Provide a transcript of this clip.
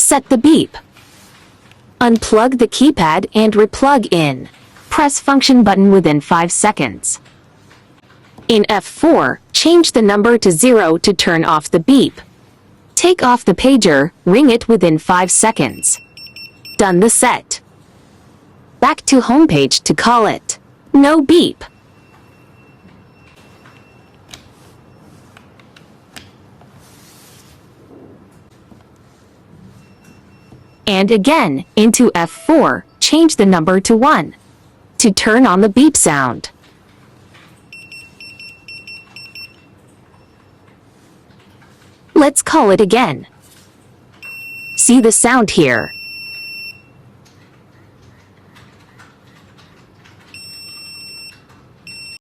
Set the beep. Unplug the keypad and replug in. Press function button within 5 seconds. In F4, change the number to 0 to turn off the beep. Take off the pager, ring it within 5 seconds. Done the set. Back to homepage to call it. No beep. And again, into F4, change the number to 1 to turn on the beep sound. Let's call it again. See the sound here.